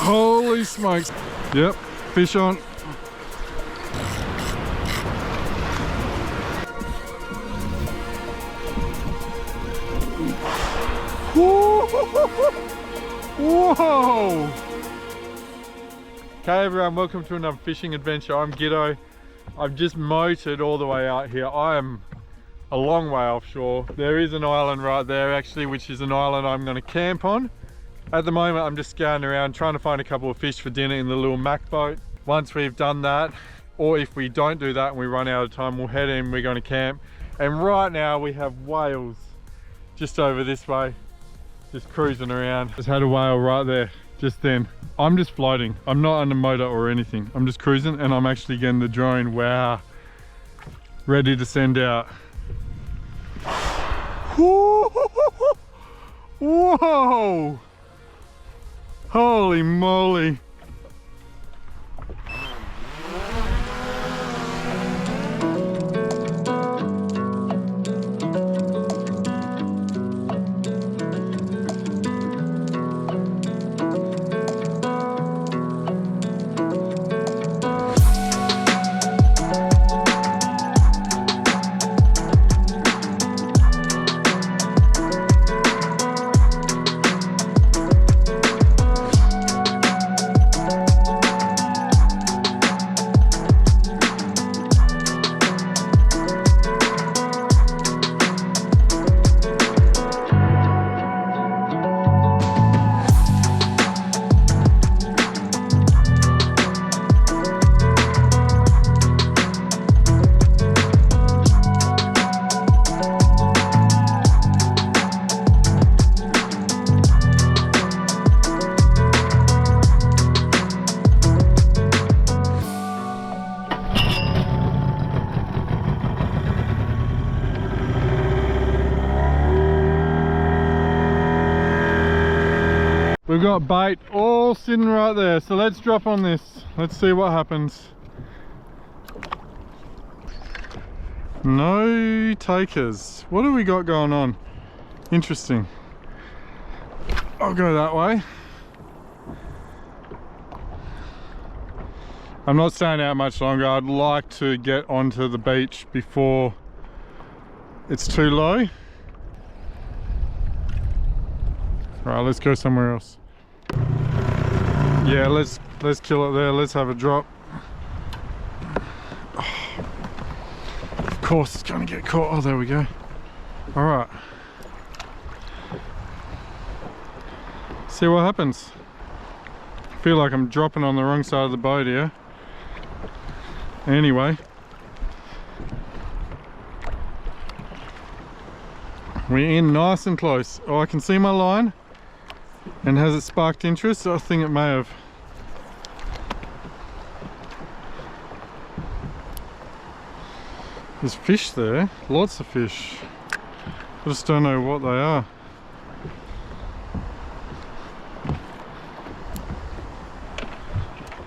Holy smokes. Yep, fish on. Whoa! Okay everyone, welcome to another fishing adventure. I'm Giddo. I've just motored all the way out here. I am a long way offshore. There is an island right there actually, which is an island I'm going to camp on. At the moment I'm just scouting around trying to find a couple of fish for dinner in the little Mac boat. Once we've done that, or if we don't do that and we run out of time, we'll head in, we're going to camp. And right now we have whales just over this way, just cruising around. Just had a whale right there just then. I'm just floating, I'm not on a motor or anything, I'm just cruising, and I'm actually getting the drone, wow, ready to send out. Whoa! Holy moly! We've got bait all sitting right there, so let's drop on this. Let's see what happens. No takers. What have we got going on? Interesting. I'll go that way. I'm not staying out much longer. I'd like to get onto the beach before it's too low. Right, let's go somewhere else. Yeah, let's kill it there. Let's have a drop. Oh, of course it's gonna get caught. Oh, there we go. All right. See what happens. I feel like I'm dropping on the wrong side of the boat here. Anyway. We're in nice and close. Oh, I can see my line. And has it sparked interest? I think it may have. There's fish there, lots of fish. I just don't know what they are.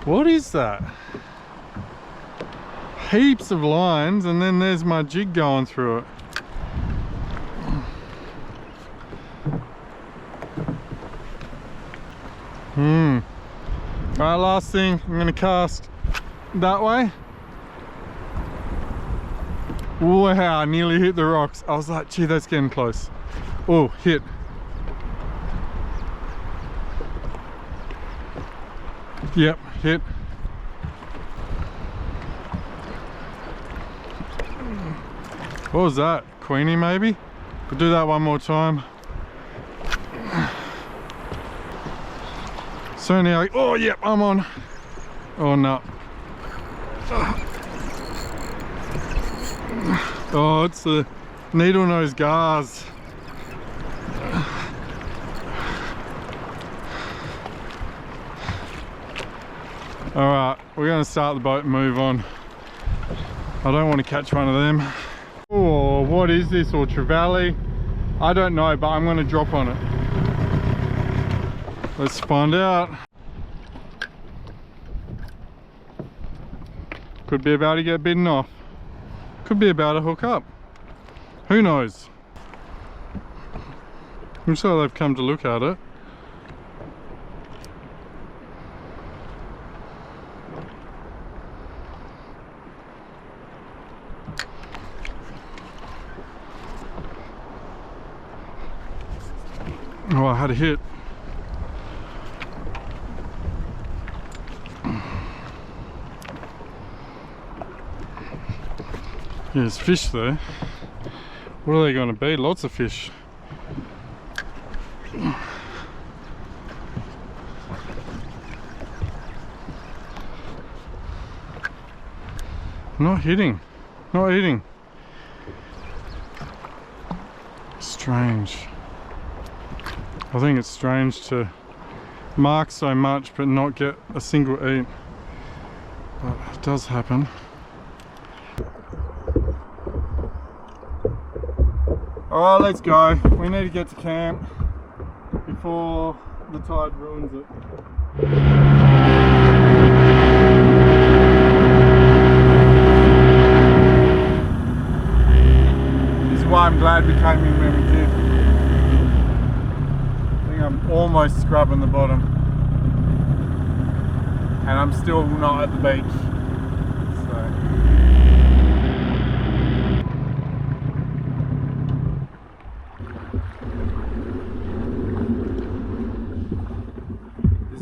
What is that? Heaps of lines, and then there's my jig going through it. Alright, last thing, I'm gonna cast that way. Wow, I nearly hit the rocks. I was like, gee, that's getting close. Oh, hit. Yep, hit. What was that? Queenie maybe? We'll do that one more time. So now, oh yep, I'm on. Oh no. Oh, it's the needle nose gars. Alright, we're going to start the boat and move on. I don't want to catch one of them. Oh, what is this? Or trevally? I don't know, but I'm going to drop on it. Let's find out. Could be about to get bitten off. Could be about to hook up. Who knows? Looks like they've come to look at it. had a hit. Yeah, there's fish there. What are they going to be? Lots of fish. Not hitting. Not hitting. Strange. I think it's strange to mark so much but not get a single eat. But it does happen. Alright, let's go. We need to get to camp before the tide ruins it. This is why I'm glad we came in when we did. I think I'm almost scrubbing the bottom. And I'm still not at the beach.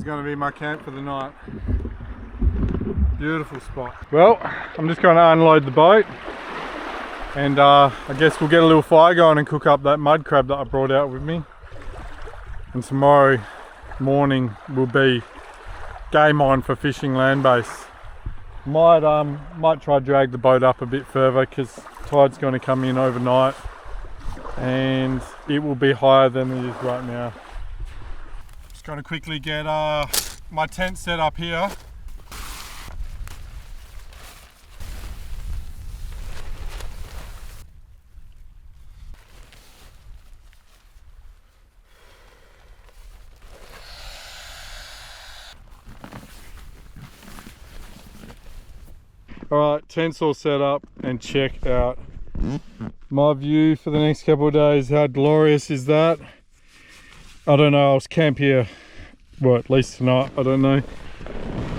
Going to be my camp for the night. Beautiful spot. Well, I'm just going to unload the boat and I guess we'll get a little fire going and cook up that mud crab that I brought out with me, and tomorrow morning will be game on for fishing land base. Might try to drag the boat up a bit further because tide's going to come in overnight and it will be higher than it is right now. Going to quickly get my tent set up here. Alright, tent's all set up and check out my view for the next couple of days. How glorious is that? I don't know, I'll camp here, well, at least tonight, I don't know.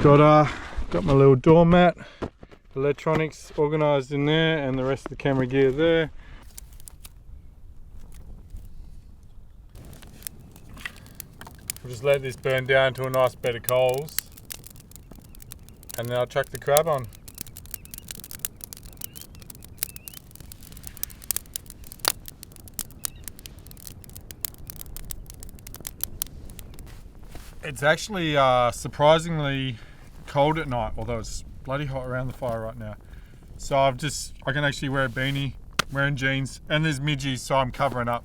Got my little doormat, electronics organised in there, and the rest of the camera gear there. We'll just let this burn down to a nice bed of coals, and then I'll chuck the crab on. It's actually surprisingly cold at night, although it's bloody hot around the fire right now. So I can actually wear a beanie, wearing jeans, and there's midges, so I'm covering up.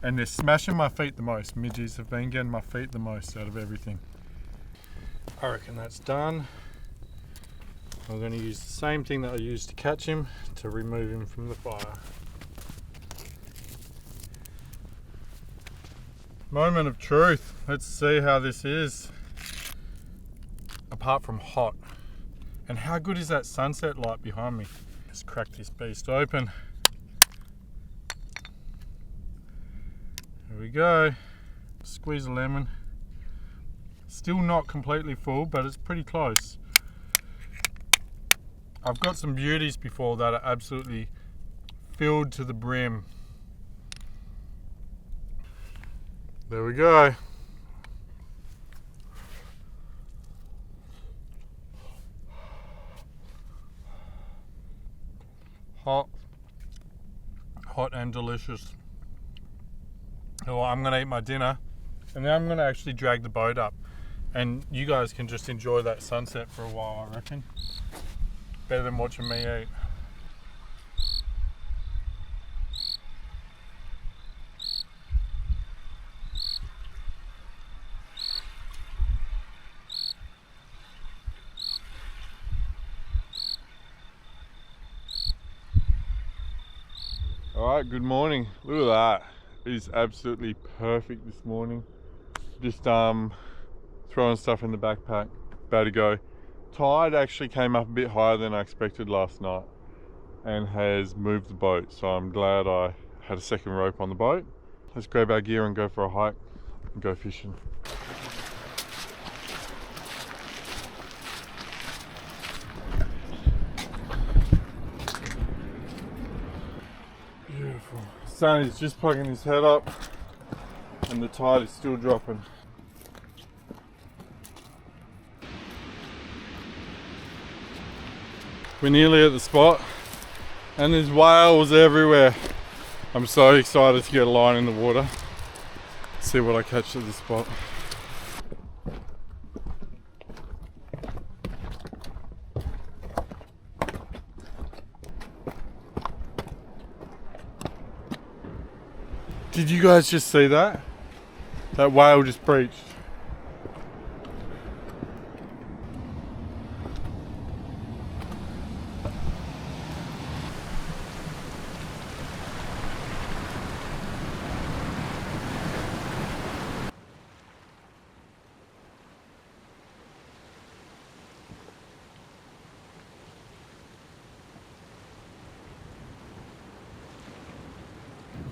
And they're smashing my feet the most. Midges have been getting my feet the most out of everything. I reckon that's done. I'm going to use the same thing that I used to catch him to remove him from the fire. Moment of truth. Let's see how this is. Apart from hot. And how good is that sunset light behind me? Let's crack this beast open. Here we go. Squeeze a lemon. Still not completely full, but it's pretty close. I've got some beauties before that are absolutely filled to the brim. There we go. Hot and delicious. Well, I'm gonna eat my dinner and then I'm gonna actually drag the boat up and you guys can just enjoy that sunset for a while, I reckon. Better than watching me eat. Alright, good morning. Look at that. It is absolutely perfect this morning. Just throwing stuff in the backpack, about to go. Tide actually came up a bit higher than I expected last night and has moved the boat, so I'm glad I had a second rope on the boat. Let's grab our gear and go for a hike and go fishing. Beautiful. Sonny's just plugging his head up. and the tide is still dropping. We're nearly at the spot and there's whales everywhere. I'm so excited to get a line in the water. See what I catch at this spot. Did you guys just see that? That whale just breached.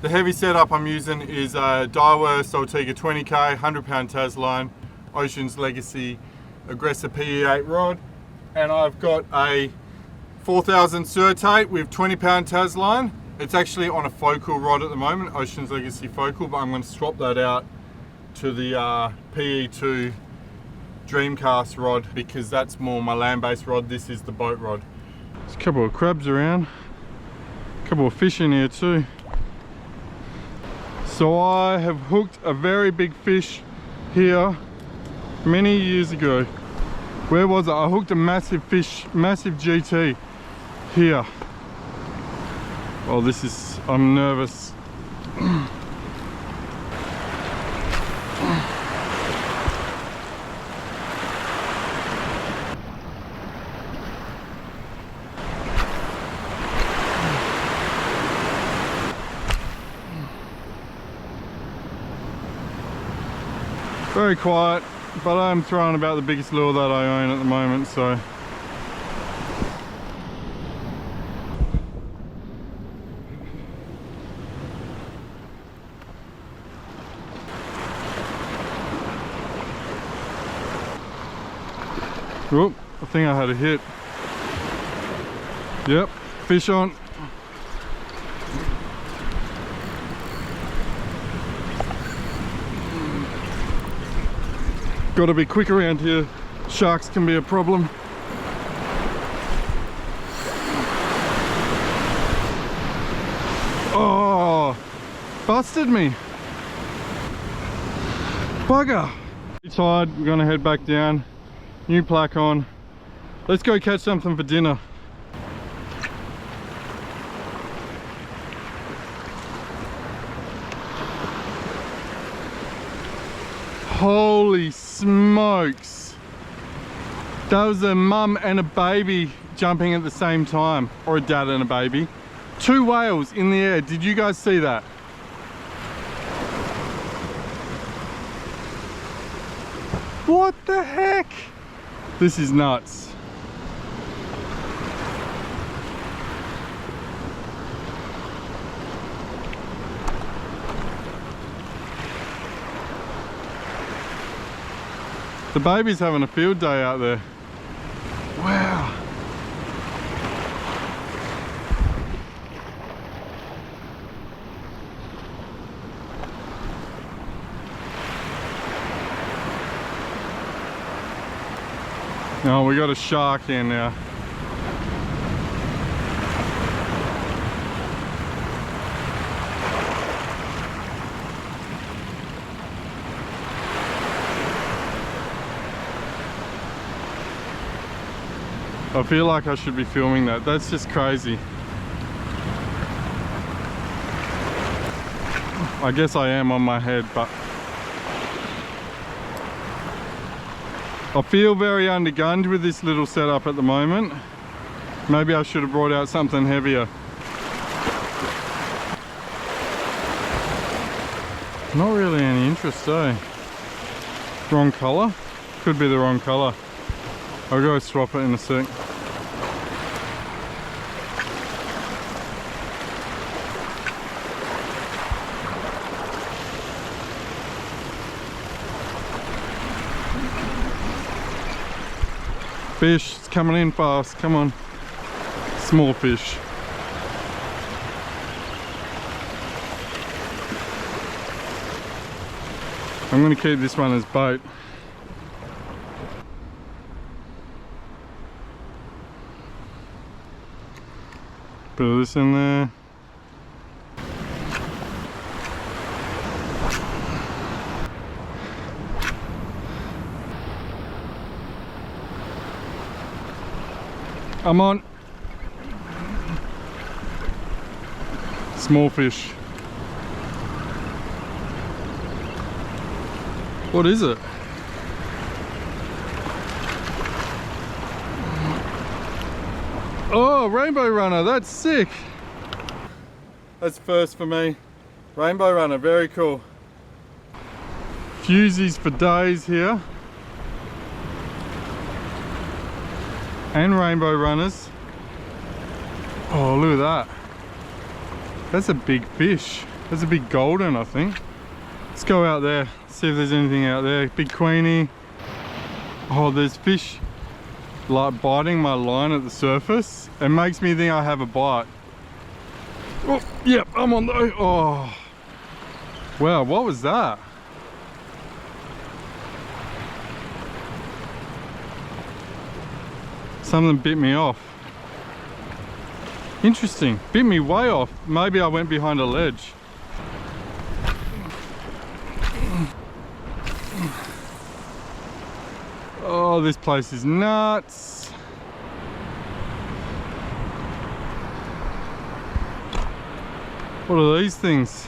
The heavy setup I'm using is a Daiwa Saltiga 20K 100-pound Tasline, Ocean's Legacy Aggressor PE8 rod, and I've got a 4000 CERTATE with 20-pound Tasline. It's actually on a focal rod at the moment, Ocean's Legacy Focal, but I'm going to swap that out to the PE2 Dreamcast rod because that's more my land-based rod. This is the boat rod. There's a couple of crabs around, a couple of fish in here too. So I have hooked a very big fish here many years ago. Where was it? I hooked a massive fish, massive GT here. Oh, this is, I'm nervous. Very quiet, but I'm throwing about the biggest lure that I own at the moment, so. Whoop, I think I had a hit. Yep, fish on. Got to be quick around here. Sharks can be a problem. Oh, busted me. Bugger. It's tired. We're gonna head back down. New plaque on. Let's go catch something for dinner. Holy smokes. That was a mum and a baby jumping at the same time, or a dad and a baby. Two whales in the air. Did you guys see that? What the heck? This is nuts. The baby's having a field day out there. Wow. Oh, we got a shark here now. I feel like I should be filming that. That's just crazy. I guess I am on my head, but I feel very undergunned with this little setup at the moment. Maybe I should have brought out something heavier. Not really any interest, eh? Wrong colour? Could be the wrong colour. I'll go swap it in a sec. Fish, it's coming in fast, come on. Small fish. I'm going to keep this one as bait. Bit of this in there. I'm on. Small fish. What is it? Oh, rainbow runner, that's sick. That's first for me. Rainbow runner, very cool. Fusies for days here. And rainbow runners. Oh, look at that. That's a big fish. That's a big golden, I think. Let's go out there, see if there's anything out there. Big queenie. Oh, there's fish like biting my line at the surface. It makes me think I have a bite. Oh, yep, I'm on the, oh. Wow, what was that? Something bit me off. Interesting, bit me way off. Maybe I went behind a ledge. Oh, this place is nuts. What are these things?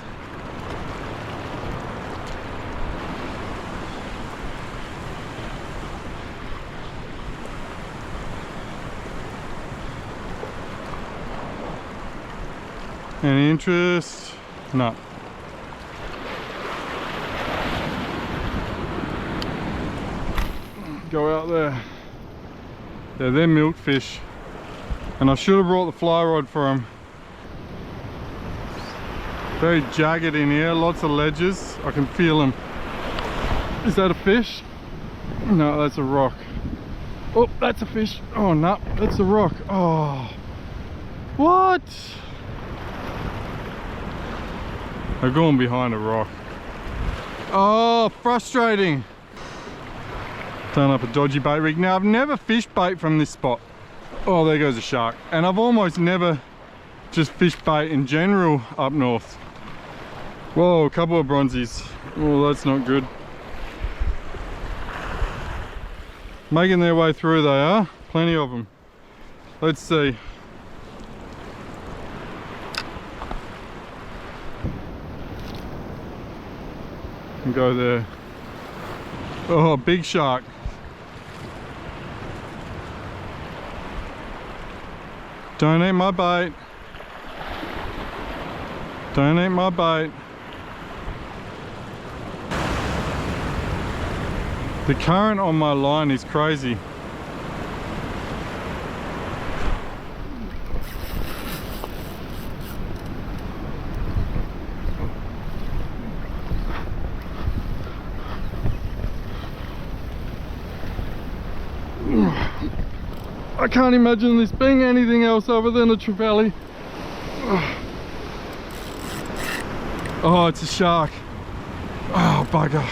Any interest? No. Go out there. Yeah, they're milkfish. And I should have brought the fly rod for them. Very jagged in here, lots of ledges. I can feel them. Is that a fish? No, that's a rock. Oh, that's a fish. Oh, no, that's a rock. Oh, what? They're going behind a rock. Oh, frustrating. Done up a dodgy bait rig. Now, I've never fished bait from this spot. Oh, there goes a shark. And I've almost never just fished bait in general up north. Whoa, a couple of bronzies. Oh, that's not good. Making their way through, they are. Plenty of them. Let's see. And go there. Oh, big shark. Don't eat my bait. Don't eat my bait. The current on my line is crazy. I can't imagine this being anything else other than a trevally. Oh, it's a shark. Oh, bugger.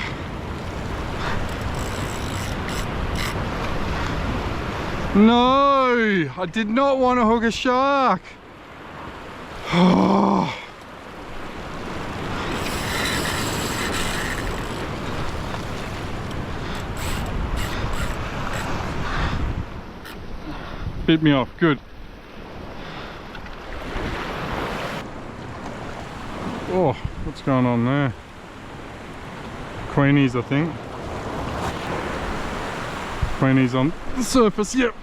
No, I did not want to hook a shark. Oh. Bit me off, good. Oh, what's going on there? Queenies, I think. Queenies on the surface, yep.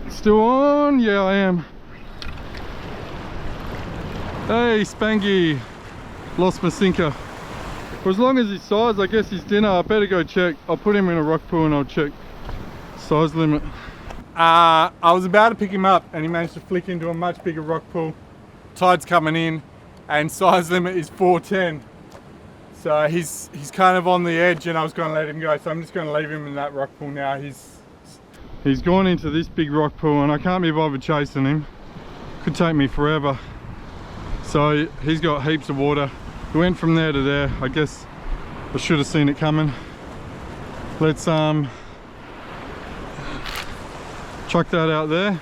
Still on? Yeah, I am. Hey, Spanky. Lost my sinker. For as long as his size, I guess he's dinner. I better go check. I'll put him in a rock pool and I'll check size limit. I was about to pick him up and he managed to flick into a much bigger rock pool. Tide's coming in and size limit is 410. So he's kind of on the edge and I was going to let him go. So I'm just going to leave him in that rock pool now. He's gone into this big rock pool and I can't be bothered chasing him. Could take me forever. So he's got heaps of water. We went from there to there. I guess I should have seen it coming. Let's chuck that out there.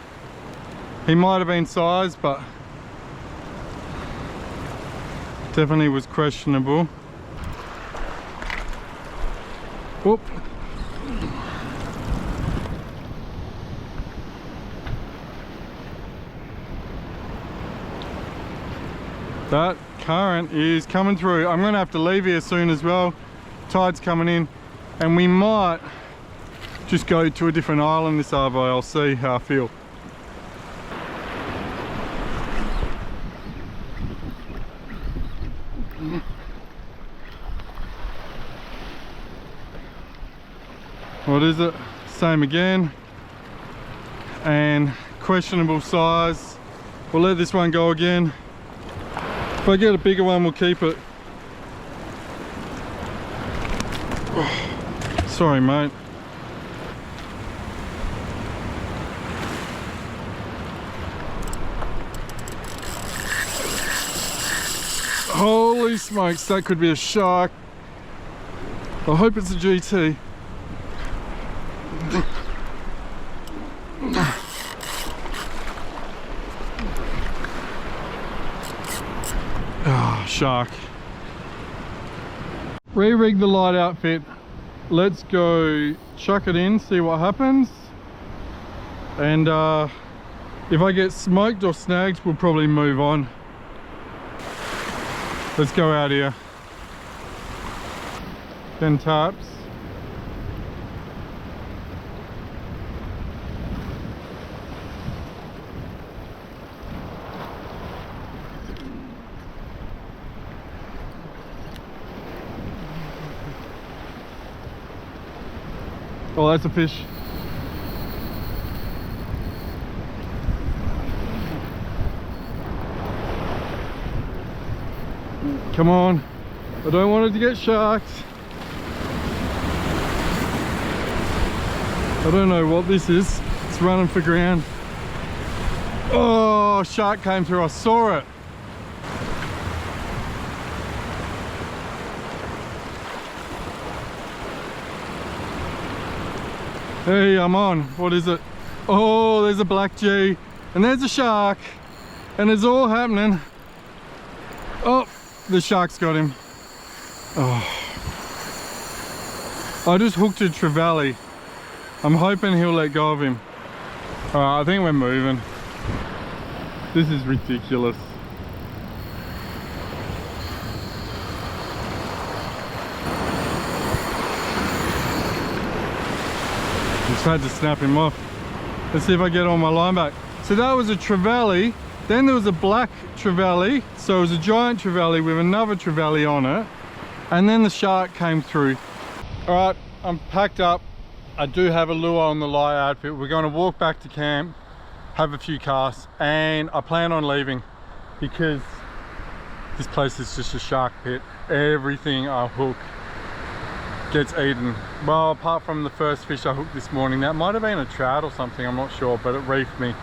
He might have been sized, but definitely was questionable. Whoop. That current is coming through. I'm gonna have to leave here soon as well. Tide's coming in, and we might just go to a different island this arvo. I'll see how I feel. What is it? Same again. And questionable size. We'll let this one go again. If I get a bigger one, we'll keep it. Oh, sorry, mate. Holy smokes, that could be a shark. I hope it's a GT. Oh, shark. Re-rig the light outfit. Let's go chuck it in, see what happens. And if I get smoked or snagged, we'll probably move on. Let's go out here. 10 taps. Oh, that's a fish. Come on. I don't want it to get sharked. I don't know what this is. It's running for ground. Oh, shark came through. I saw it. Hey, I'm on. What is it? Oh, there's a black G. And there's a shark. And it's all happening. Oh, the shark's got him. Oh. I just hooked a trevally. I'm hoping he'll let go of him. Alright, I think we're moving. This is ridiculous. Just had to snap him off. Let's see if I get all my line back. So that was a trevally. Then there was a black trevally. So it was a giant trevally with another trevally on it. And then the shark came through. Alright, I'm packed up. I do have a lure on the light outfit. We're going to walk back to camp, have a few casts, and I plan on leaving because this place is just a shark pit. Everything I hook gets eaten. Well, apart from the first fish I hooked this morning, that might have been a trout or something, I'm not sure, but it reefed me.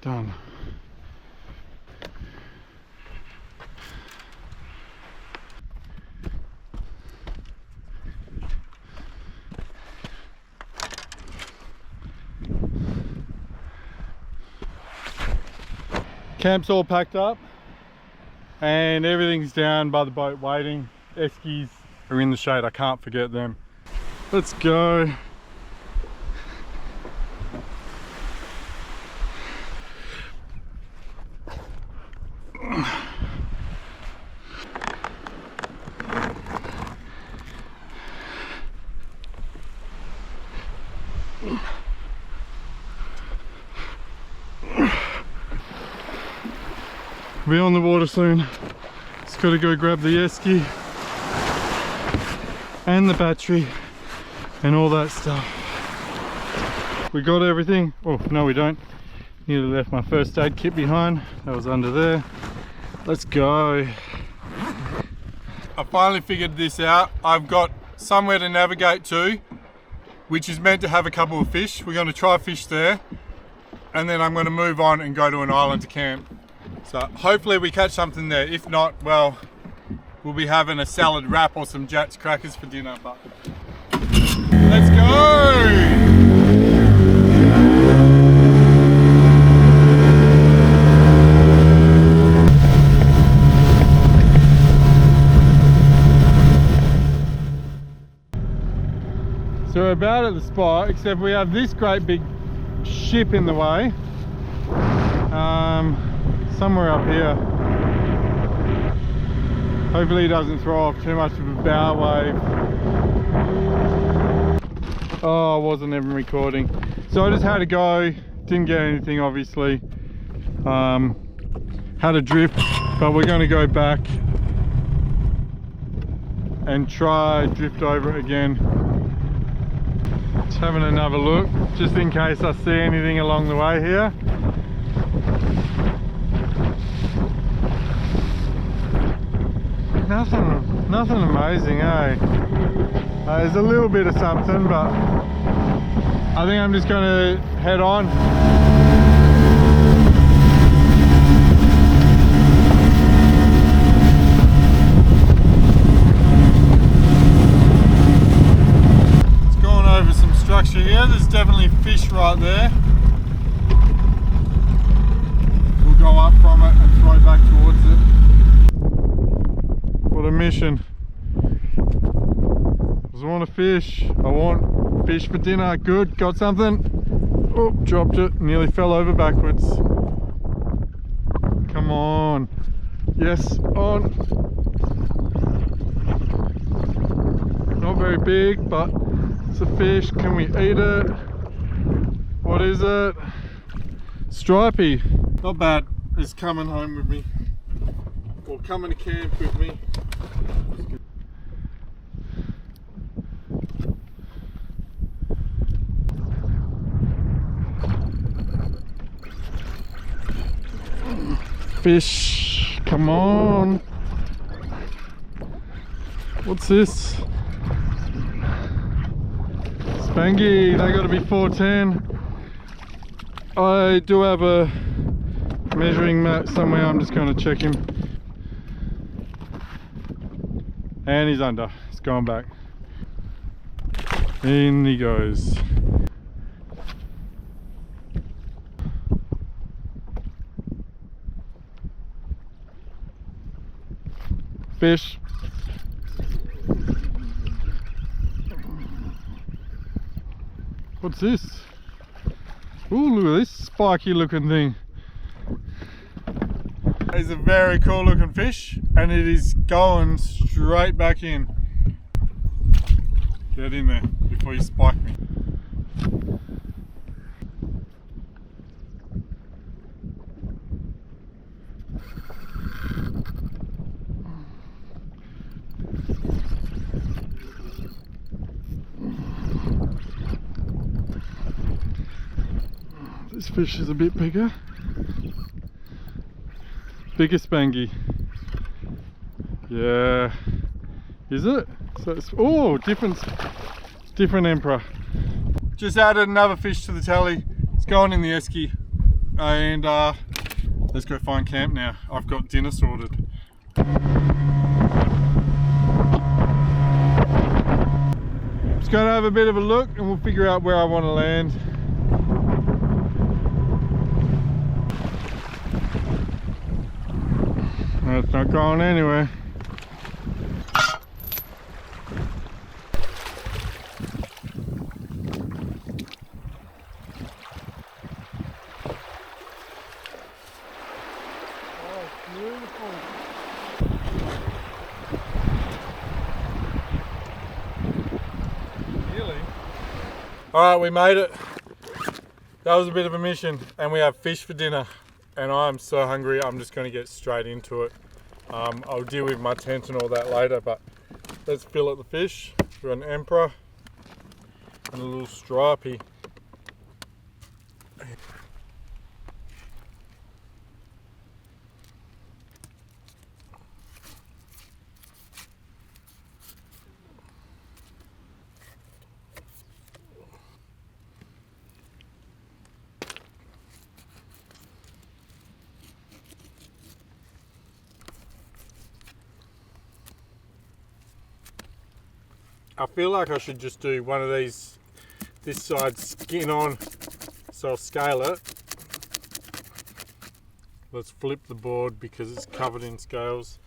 Done. Camp's all packed up and everything's down by the boat waiting. Eskies are in the shade, I can't forget them. Let's go. Be on the water soon. Just gotta go grab the esky and the battery and all that stuff. We got everything. Oh no, we don't. Nearly left my first aid kit behind. That was under there. Let's go. I finally figured this out. I've got somewhere to navigate to, which is meant to have a couple of fish. We're going to try fish there, and then I'm going to move on and go to an island to camp. So hopefully we catch something there. If not, well, we'll be having a salad wrap or some Jats crackers for dinner. But let's go! So we're about at the spot, except we have this great big ship in the way. Somewhere up here. Hopefully he doesn't throw off too much of a bow wave. Oh, I wasn't even recording. So I just had to go, didn't get anything obviously. Had a drift, but we're going to go back and try drift over it again. Just having another look, just in case I see anything along the way here. Nothing amazing, eh? There's a little bit of something, but I think I'm just going to head on. It's going over some structure here. There's definitely fish right there. We'll go up from it and throw back towards it. What a mission. I want to fish. I want fish for dinner. Good, got something. Oh, dropped it. Nearly fell over backwards. Come on. Yes, on. Not very big, but it's a fish. Can we eat it? What is it? Stripey. Not bad. It's coming home with me. Or coming to camp with me. Fish, come on. What's this? Spangy, they gotta be 410. I do have a measuring mat somewhere, I'm just gonna check him. And he's under, he's going back. In he goes. Fish. What's this? Ooh, look at this spiky looking thing. It's a very cool looking fish, and it is going straight back in. Get in there before you spike me. This fish is a bit bigger. Bigger spangy. Yeah. Is it? So it's, oh, different emperor. Just added another fish to the tally. It's going in the esky. And let's go find camp now. I've got dinner sorted. Just going to have a bit of a look and we'll figure out where I want to land. That's not going anywhere. Oh, beautiful. Really? Alright, we made it. That was a bit of a mission, and we have fish for dinner. And I'm so hungry, I'm just going to get straight into it. I'll deal with my tent and all that later, but let's fillet the fish. We've got an emperor and a little stripey. I feel like I should just do one of these, this side skin on, so I'll scale it. Let's flip the board because it's covered in scales.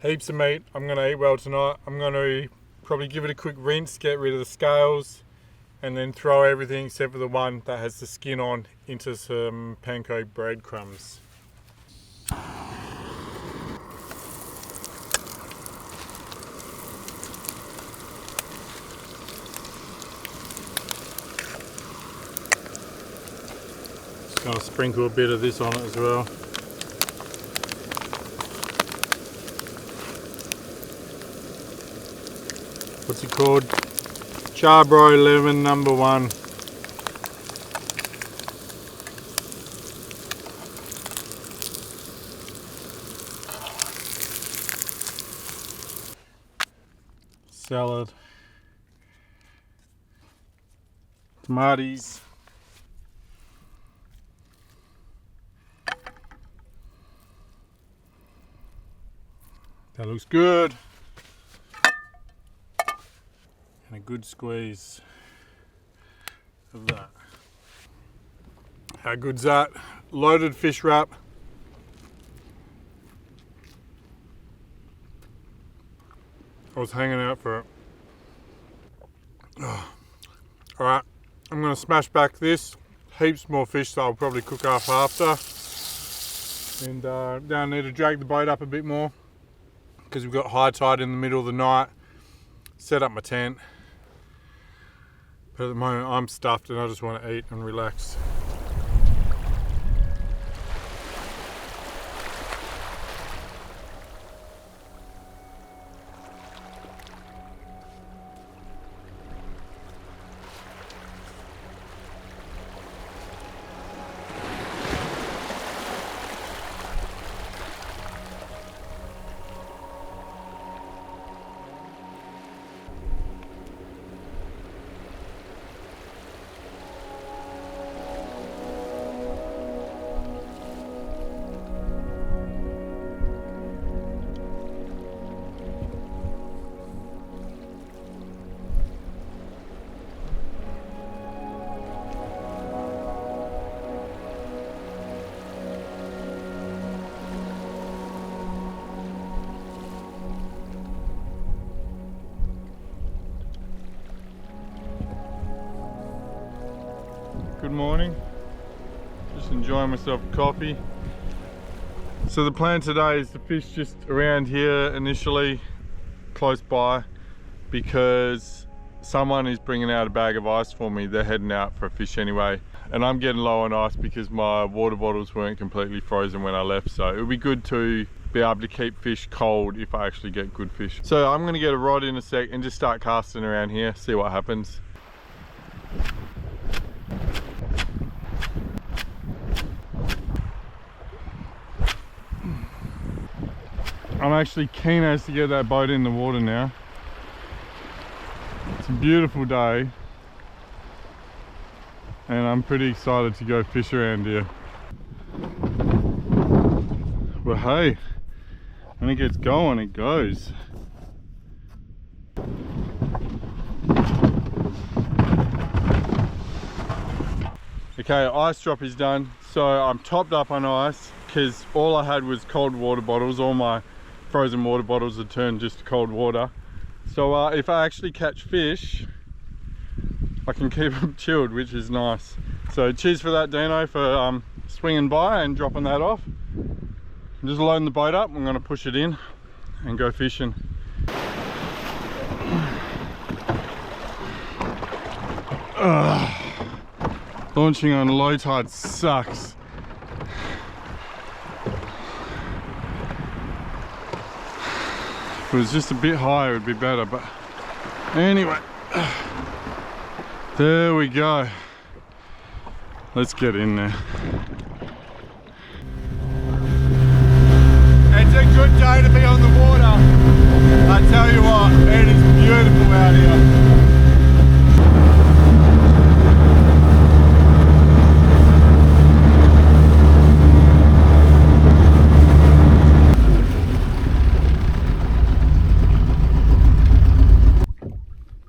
Heaps of meat. I'm going to eat well tonight. I'm going to probably give it a quick rinse, get rid of the scales, and then throw everything except for the one that has the skin on into some panko breadcrumbs. Just going to sprinkle a bit of this on it as well. What's it called? Charbroil lemon #1. Salad. Tomatoes. That looks good. And a good squeeze of that. How good's that? Loaded fish wrap. I was hanging out for it. Oh. Alright, I'm going to smash back this. Heaps more fish that I'll probably cook up after. And now I need to drag the boat up a bit more because we've got high tide in the middle of the night. Set up my tent. But at the moment I'm stuffed and I just want to eat and relax. Good morning, just enjoying myself a coffee. So the plan today is to fish just around here initially, close by, because someone is bringing out a bag of ice for me. They're heading out for a fish anyway, and I'm getting low on ice because my water bottles weren't completely frozen when I left, so it would be good to be able to keep fish cold if I actually get good fish. So I'm going to get a rod in a sec and just start casting around here, see what happens. I'm actually keen as to get that boat in the water now. It's a beautiful day and I'm pretty excited to go fish around here. But hey, when it gets going, it goes. Okay, ice drop is done. So I'm topped up on ice because all I had was cold water bottles. All my frozen water bottles had turned just to cold water. So if I actually catch fish, I can keep them chilled, which is nice. So cheers for that, Dino, for swinging by and dropping that off. I'm just loading the boat up. I'm going to push it in and go fishing. Launching on low tide sucks. If it was just a bit higher, it would be better, but anyway, there we go. Let's get in there. good day to be on the water. I tell you what, it is beautiful out here.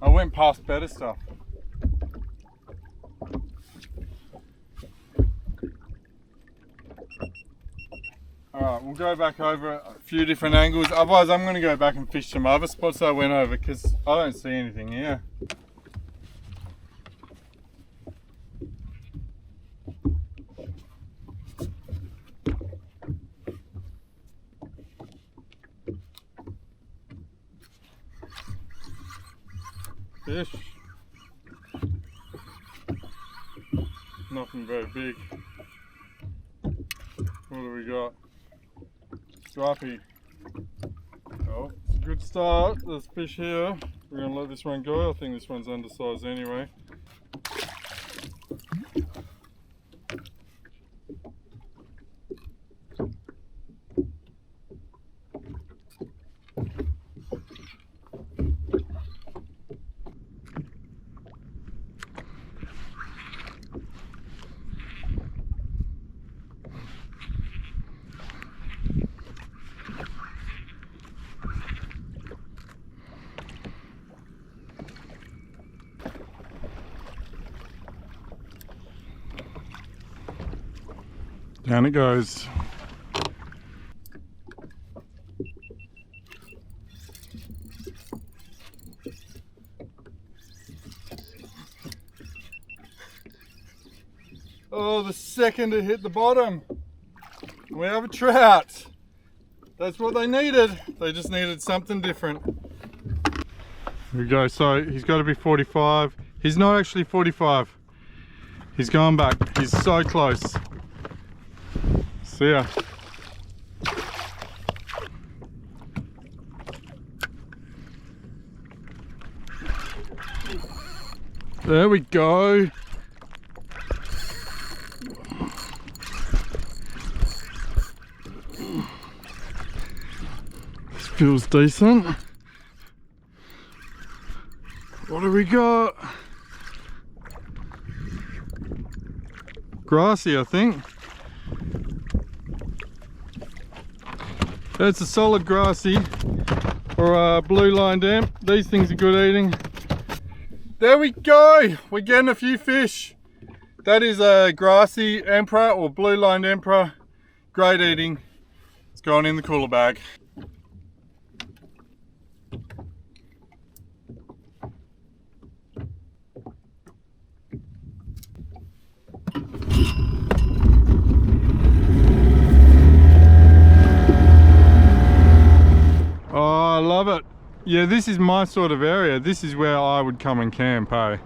I went past better stuff. Alright, we'll go back over a few different angles. Otherwise, I'm going to go back and fish some other spots I went over because I don't see anything here. Fish. Nothing very big. What do we got? Stripey. Oh, it's a good start. There's fish here. We're going to let this one go. I think this one's undersized anyway. Down it goes. Oh, the second it hit the bottom. We have a trout. That's what they needed. They just needed something different. Here we go. So he's got to be 45. He's not actually 45. He's going back. He's so close. See ya. There we go. This feels decent. What do we got? Grassy, I think. That's a solid grassy or a blue line damp. These things are good eating. There we go. We're getting a few fish. That is a grassy emperor or blue lined emperor. Great eating. It's going in the cooler bag. Oh, I love it. Yeah, this is my sort of area. This is where I would come and camp, hey?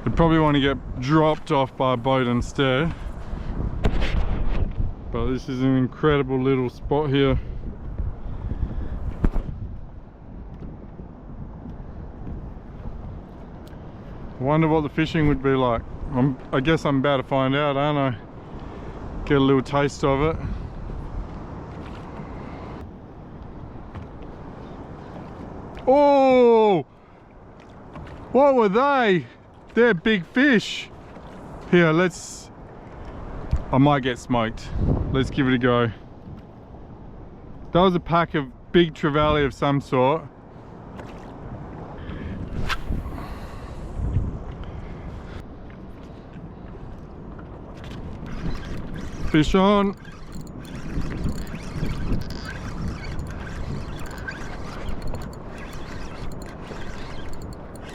I'd probably want to get dropped off by a boat instead. But this is an incredible little spot here. I wonder what the fishing would be like. I guess I'm about to find out, aren't I? Get a little taste of it. Oh! What were they? They're big fish. Here, I might get smoked. Let's give it a go. That was a pack of big trevally of some sort. Fish on.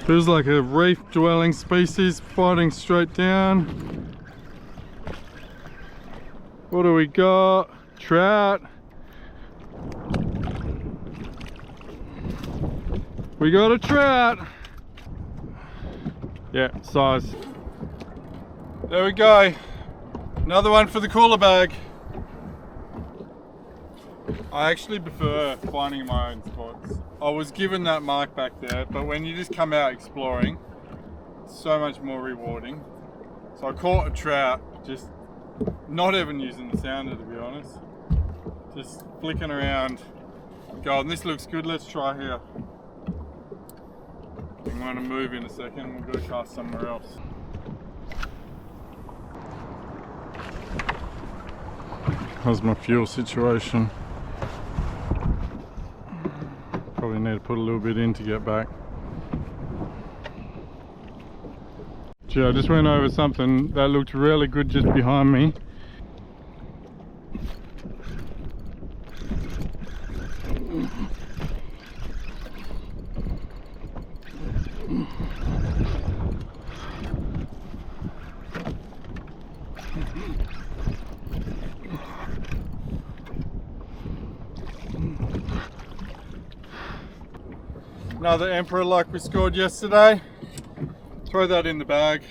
Feels like a reef dwelling species fighting straight down. What do we got? Trout. We got a trout. Yeah, size. There we go. Another one for the cooler bag. I actually prefer finding my own spots. I was given that mark back there, but when you just come out exploring, it's so much more rewarding. So I caught a trout, just not even using the sounder, to be honest. Just flicking around. God, this looks good. Let's try here. I'm going to move in a second. We'll go cast somewhere else. How's my fuel situation? Probably need to put a little bit in to get back. Gee, I just went over something that looked really good just behind me. Another Emperor like we scored yesterday. Throw that in the bag.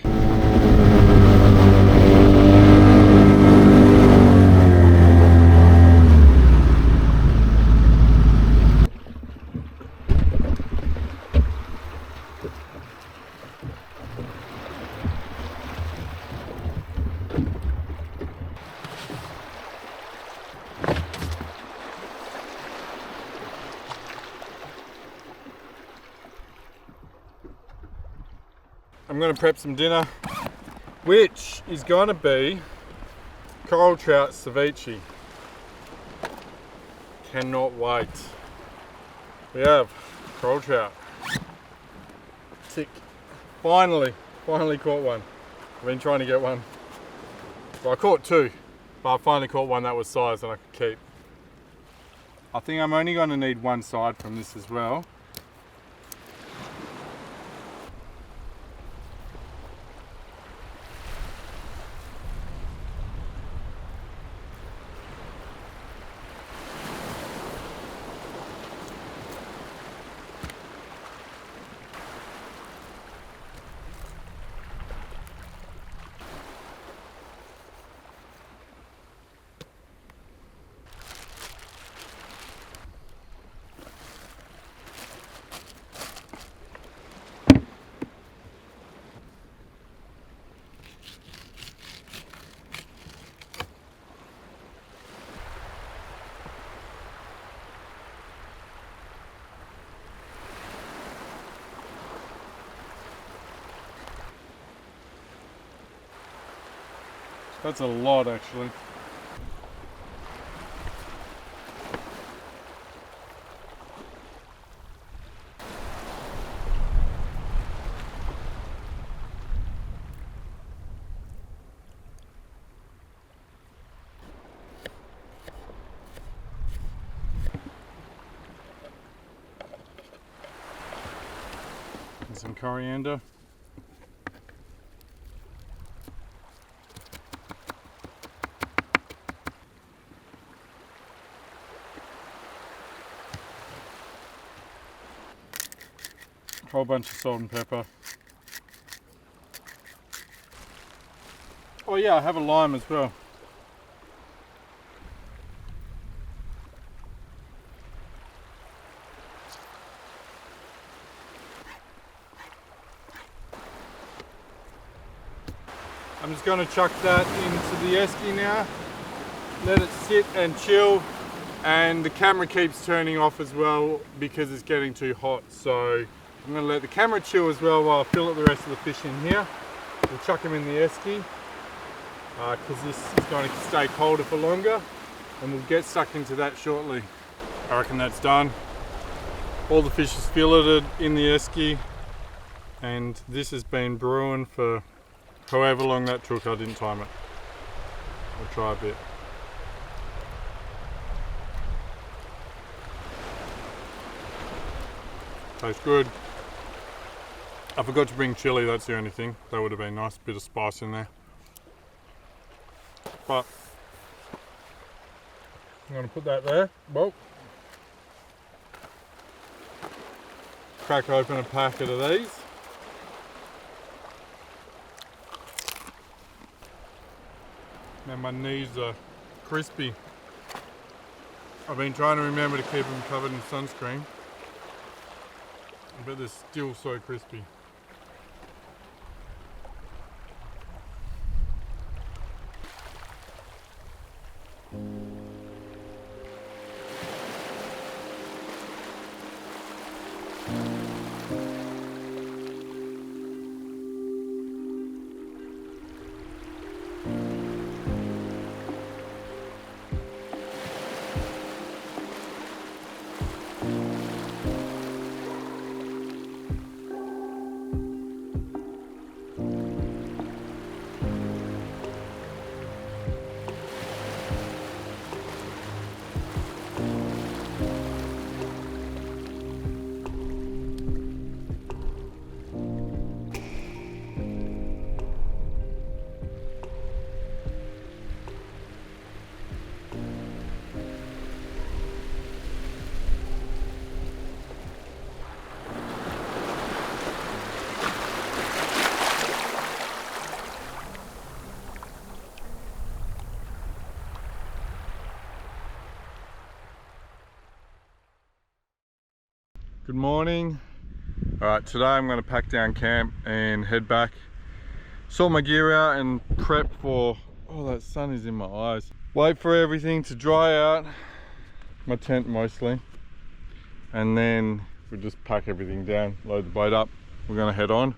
I'm going to prep some dinner, which is going to be coral trout ceviche. Cannot wait. We have coral trout. Tick. Finally caught one. I've been trying to get one. Well, I caught two, but I finally caught one that was size and I could keep. I think I'm only going to need one side from this as well. That's a lot actually. And some coriander. Whole bunch of salt and pepper. Oh yeah, I have a lime as well. I'm just going to chuck that into the esky now. Let it sit and chill. And the camera keeps turning off as well because it's getting too hot. So I'm going to let the camera chill as well while I fill up the rest of the fish in here. We'll chuck them in the esky because this is going to stay colder for longer, and we'll get stuck into that shortly. I reckon that's done. All the fish is filleted in the esky, and this has been brewing for however long that took. I didn't time it. We'll try a bit. Tastes good. I forgot to bring chili, that's the only thing. That would have been nice, bit of spice in there. But I'm going to put that there. Well, crack open a packet of these. Now my knees are crispy. I've been trying to remember to keep them covered in sunscreen, but they're still so crispy. Good morning. Alright, today I'm going to pack down camp and head back, sort my gear out and prep for, oh that sun is in my eyes. Wait for everything to dry out, my tent mostly, and then we'll just pack everything down, load the boat up, we're going to head on.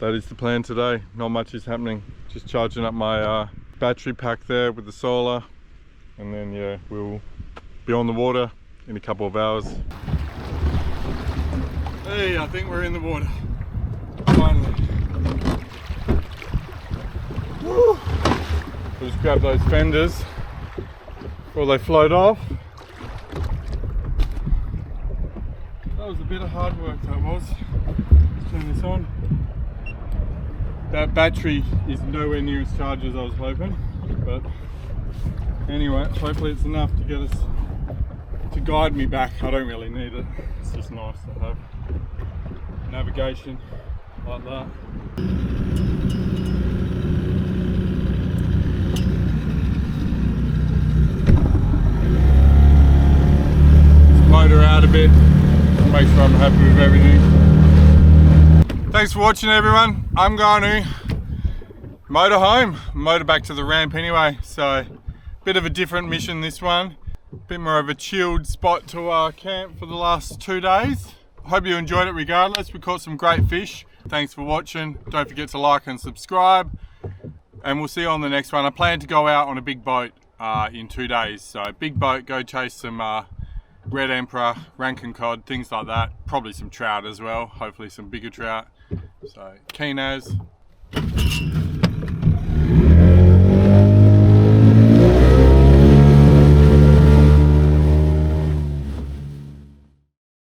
That is the plan today. Not much is happening, just charging up my battery pack there with the solar, and then yeah, we'll be on the water in a couple of hours. Hey, I think we're in the water, finally. Woo. We'll just grab those fenders before they float off. That was a bit of hard work, that was. Let's turn this on. That battery is nowhere near as charged as I was hoping, but anyway, hopefully it's enough to get us, to guide me back. I don't really need it, it's just nice to have navigation like that. Just motor out a bit, make sure I'm happy with everything. Thanks for watching everyone. I'm going to motor home, motor back to the ramp anyway, so bit of a different mission this one. Bit more of a chilled spot to camp for the last 2 days. Hope you enjoyed it regardless. We caught some great fish. Thanks for watching. Don't forget to like and subscribe, and we'll see you on the next one. I plan to go out on a big boat in 2 days, so big boat, go chase some red emperor, Rankin cod, things like that. Probably some trout as well, hopefully some bigger trout. So keen as.